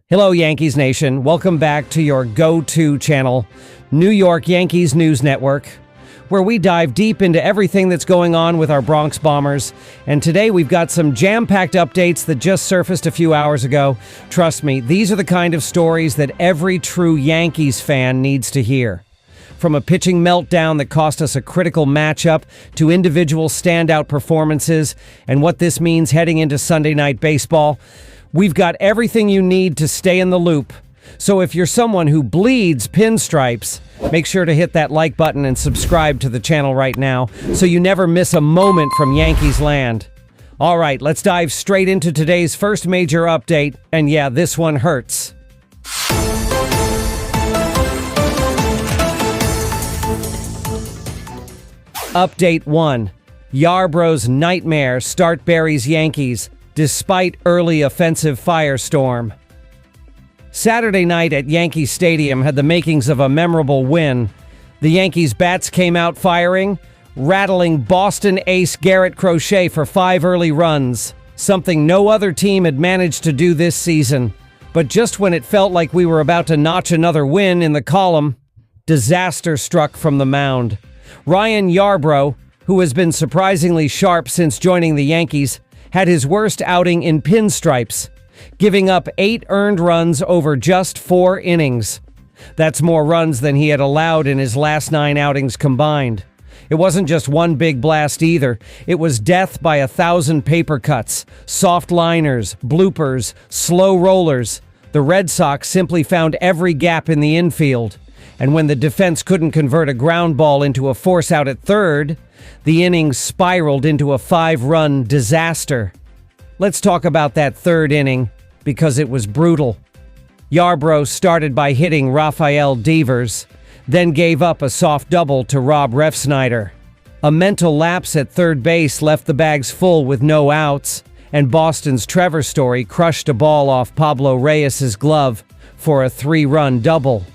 Hello, Yankees Nation. Welcome back to your go-to channel, New York Yankees News Network, where we dive deep into everything that's going on with our Bronx Bombers. And today we've got some jam-packed updates that just surfaced a few hours ago. Trust me, these are the kind of stories that every true Yankees fan needs to hear. From a pitching meltdown that cost us a critical matchup to individual standout performances and what this means heading into Sunday Night Baseball, we've got everything you need to stay in the loop. So if you're someone who bleeds pinstripes, make sure to hit that like button and subscribe to the channel right now so you never miss a moment from Yankees land. All right, let's dive straight into today's first major update. And yeah, this one hurts. Update 1. Yarbrough's nightmare start buries Yankees despite early offensive firestorm. Saturday night at Yankee Stadium had the makings of a memorable win. The Yankees' bats came out firing, rattling Boston ace Garrett Crochet for 5 early runs, something no other team had managed to do this season. But just when it felt like we were about to notch another win in the column, disaster struck from the mound. Ryan Yarbrough, who has been surprisingly sharp since joining the Yankees, had his worst outing in pinstripes, giving up 8 earned runs over just 4 innings. That's more runs than he had allowed in his last 9 outings combined. It wasn't just one big blast either. It was death by 1,000 paper cuts, soft liners, bloopers, slow rollers. The Red Sox simply found every gap in the infield. And when the defense couldn't convert a ground ball into a force out at third, the innings spiraled into a 5-run disaster. Let's talk about that third inning, because it was brutal. Yarbrough started by hitting Rafael Devers, then gave up a soft double to Rob Refsnyder. A mental lapse at third base left the bags full with no outs, and Boston's Trevor Story crushed a ball off Pablo Reyes's glove for a 3-run double.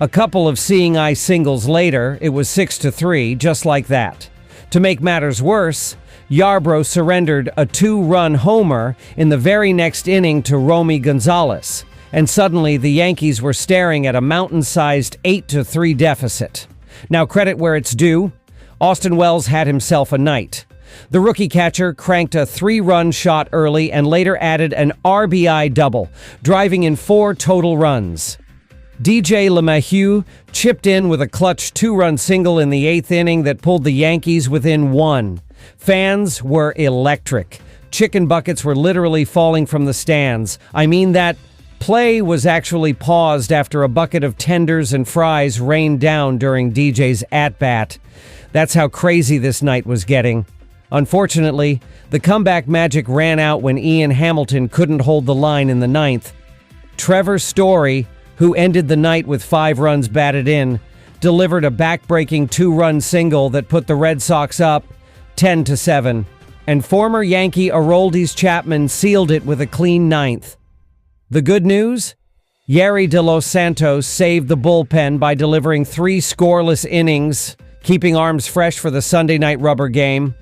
A couple of seeing eye singles later, it was 6-3, just like that. To make matters worse, Yarbrough surrendered a 2-run homer in the very next inning to Romy Gonzalez, and suddenly the Yankees were staring at a mountain-sized 8-3 deficit. Now, credit where it's due, Austin Wells had himself a night. The rookie catcher cranked a 3-run shot early and later added an RBI double, driving in 4 total runs. DJ LeMahieu chipped in with a clutch 2-run single in the 8th inning that pulled the Yankees within 1. Fans were electric. Chicken buckets were literally falling from the stands. I mean, that play was actually paused after a bucket of tenders and fries rained down during DJ's at-bat. That's how crazy this night was getting. Unfortunately, the comeback magic ran out when Ian Hamilton couldn't hold the line in the 9th. Trevor Story, who ended the night with 5 runs batted in, delivered a back-breaking 2-run single that put the Red Sox up 10-7, and former Yankee Aroldis Chapman sealed it with a clean 9th. The good news? Yerry De Los Santos saved the bullpen by delivering 3 scoreless innings, keeping arms fresh for the Sunday night rubber game.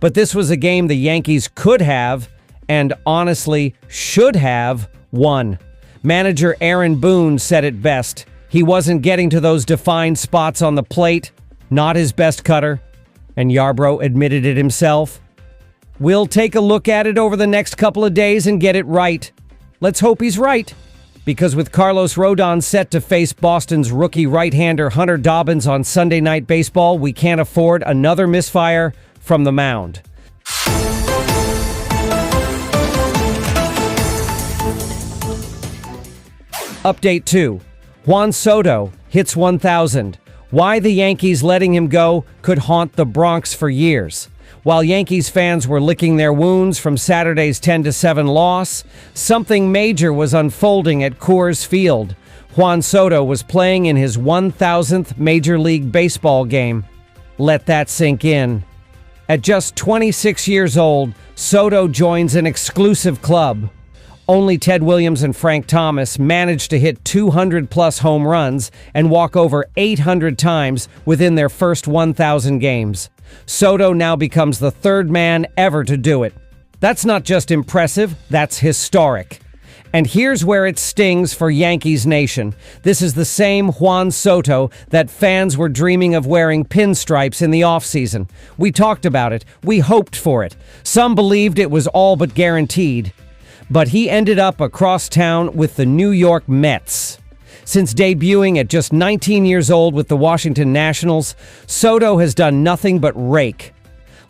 But this was a game the Yankees could have, and honestly should have, won. Manager Aaron Boone said it best. He wasn't getting to those defined spots on the plate, not his best cutter, and Yarbrough admitted it himself. We'll take a look at it over the next couple of days and get it right. Let's hope he's right, because with Carlos Rodon set to face Boston's rookie right-hander Hunter Dobbins on Sunday Night Baseball, we can't afford another misfire from the mound. Update 2. Juan Soto hits 1,000. Why the Yankees letting him go could haunt the Bronx for years. While Yankees fans were licking their wounds from Saturday's 10-7 loss, something major was unfolding at Coors Field. Juan Soto was playing in his 1,000th Major League Baseball game. Let that sink in. At just 26 years old, Soto joins an exclusive club. Only Ted Williams and Frank Thomas managed to hit 200-plus home runs and walk over 800 times within their first 1,000 games. Soto now becomes the 3rd man ever to do it. That's not just impressive, that's historic. And here's where it stings for Yankees Nation. This is the same Juan Soto that fans were dreaming of wearing pinstripes in the offseason. We talked about it. We hoped for it. Some believed it was all but guaranteed. But he ended up across town with the New York Mets. Since debuting at just 19 years old with the Washington Nationals, Soto has done nothing but rake.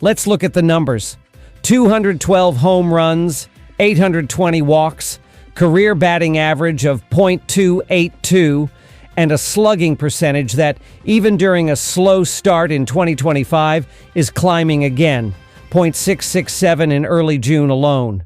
Let's look at the numbers. 212 home runs, 820 walks, career batting average of .282, and a slugging percentage that, even during a slow start in 2025, is climbing again, .667 in early June alone.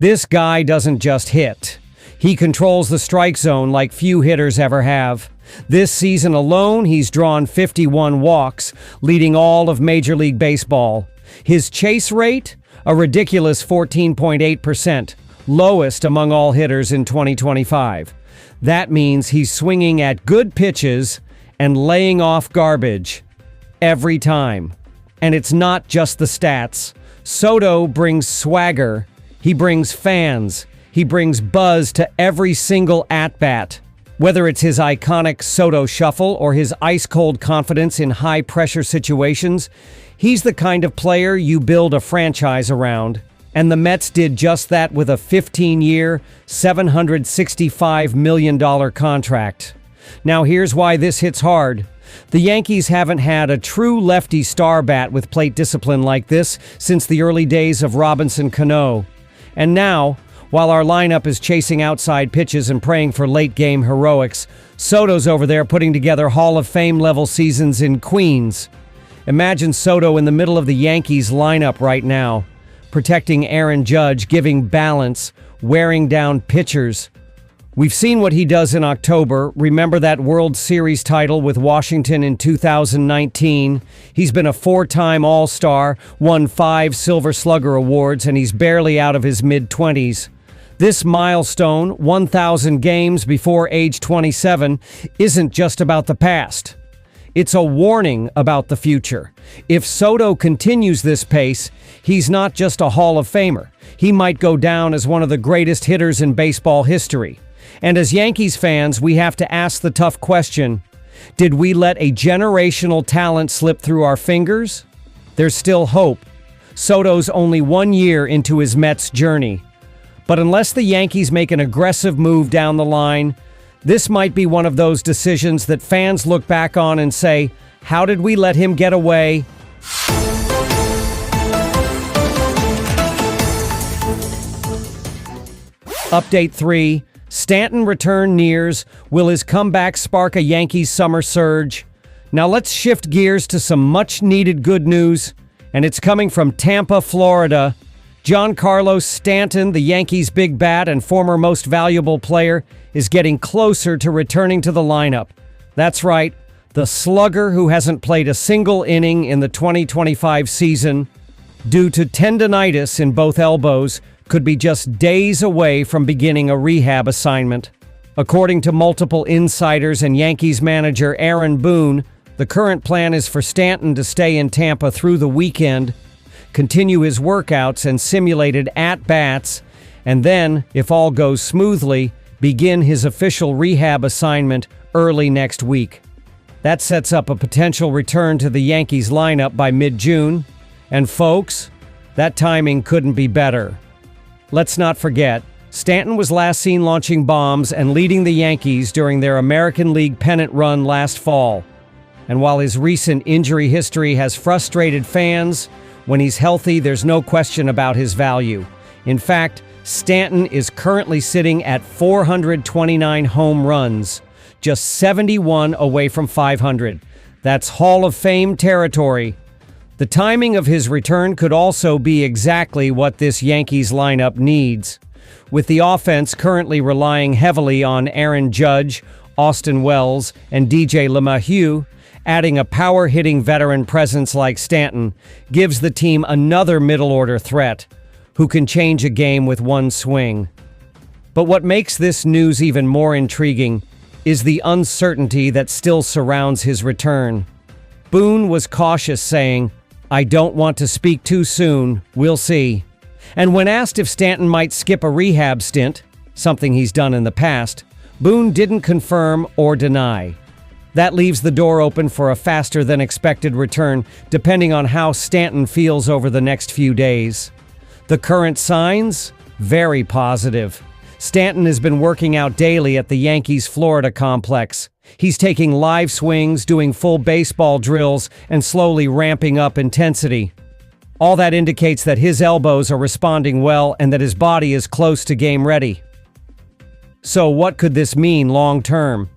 This guy doesn't just hit. He controls the strike zone like few hitters ever have. This season alone, he's drawn 51 walks, leading all of Major League Baseball. His chase rate? A ridiculous 14.8%, lowest among all hitters in 2025. That means he's swinging at good pitches and laying off garbage every time. And it's not just the stats. Soto brings swagger. He brings fans. He brings buzz to every single at-bat. Whether it's his iconic Soto shuffle or his ice-cold confidence in high-pressure situations, he's the kind of player you build a franchise around. And the Mets did just that with a 15-year, $765 million contract. Now here's why this hits hard. The Yankees haven't had a true lefty star bat with plate discipline like this since the early days of Robinson Cano. And now, while our lineup is chasing outside pitches and praying for late-game heroics, Soto's over there putting together Hall of Fame-level seasons in Queens. Imagine Soto in the middle of the Yankees lineup right now, protecting Aaron Judge, giving balance, wearing down pitchers. We've seen what he does in October. Remember that World Series title with Washington in 2019? He's been a 4-time All-Star, won 5 Silver Slugger awards, and he's barely out of his mid-20s. This milestone, 1,000 games before age 27, isn't just about the past. It's a warning about the future. If Soto continues this pace, he's not just a Hall of Famer. He might go down as one of the greatest hitters in baseball history. And as Yankees fans, we have to ask the tough question, did we let a generational talent slip through our fingers? There's still hope. Soto's only 1 year into his Mets journey. But unless the Yankees make an aggressive move down the line, this might be one of those decisions that fans look back on and say, how did we let him get away? Update 3. Stanton return nears. Will his comeback spark a Yankees summer surge? Now let's shift gears to some much-needed good news, and it's coming from Tampa, Florida. Giancarlo Stanton, the Yankees' big bat and former most valuable player, is getting closer to returning to the lineup. That's right, the slugger who hasn't played a single inning in the 2025 season due to tendonitis in both elbows could be just days away from beginning a rehab assignment. According to multiple insiders and Yankees manager Aaron Boone, the current plan is for Stanton to stay in Tampa through the weekend, continue his workouts and simulated at-bats, and then, if all goes smoothly, begin his official rehab assignment early next week. That sets up a potential return to the Yankees lineup by mid-June. And folks, that timing couldn't be better. Let's not forget, Stanton was last seen launching bombs and leading the Yankees during their American League pennant run last fall. And while his recent injury history has frustrated fans, when he's healthy, there's no question about his value. In fact, Stanton is currently sitting at 429 home runs, just 71 away from 500. That's Hall of Fame territory. The timing of his return could also be exactly what this Yankees lineup needs. With the offense currently relying heavily on Aaron Judge, Austin Wells, and DJ LeMahieu, adding a power-hitting veteran presence like Stanton gives the team another middle-order threat who can change a game with one swing. But what makes this news even more intriguing is the uncertainty that still surrounds his return. Boone was cautious, saying, "I don't want to speak too soon. We'll see." And when asked if Stanton might skip a rehab stint, something he's done in the past, Boone didn't confirm or deny. That leaves the door open for a faster-than-expected return, depending on how Stanton feels over the next few days. The current signs? Very positive. Stanton has been working out daily at the Yankees' Florida complex. He's taking live swings, doing full baseball drills, and slowly ramping up intensity. All that indicates that his elbows are responding well and that his body is close to game ready. So what could this mean long term?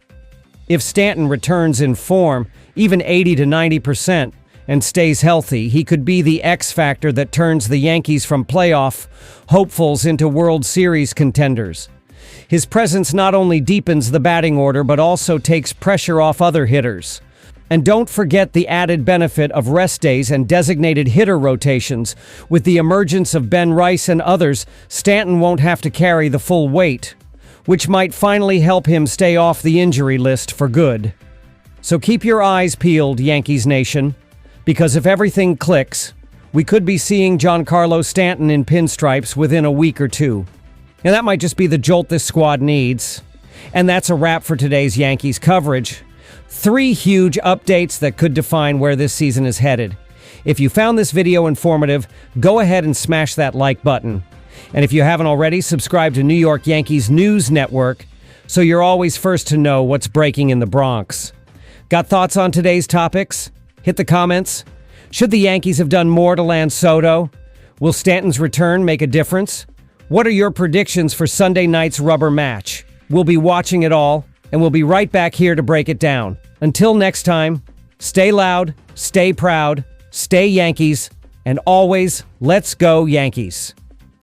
If Stanton returns in form, even 80 to 90%, and stays healthy, he could be the X factor that turns the Yankees from playoff hopefuls into World Series contenders. His presence not only deepens the batting order, but also takes pressure off other hitters. And don't forget the added benefit of rest days and designated hitter rotations. With the emergence of Ben Rice and others, Stanton won't have to carry the full weight, which might finally help him stay off the injury list for good. So keep your eyes peeled, Yankees Nation, because if everything clicks, we could be seeing Giancarlo Stanton in pinstripes within a week or two. And that might just be the jolt this squad needs. And that's a wrap for today's Yankees coverage. 3 huge updates that could define where this season is headed. If you found this video informative, go ahead and smash that like button. And if you haven't already, subscribe to New York Yankees News Network so you're always first to know what's breaking in the Bronx. Got thoughts on today's topics? Hit the comments. Should the Yankees have done more to land Soto? Will Stanton's return make a difference? What are your predictions for Sunday night's rubber match? We'll be watching it all, and we'll be right back here to break it down. Until next time, stay loud, stay proud, stay Yankees, and always, let's go Yankees.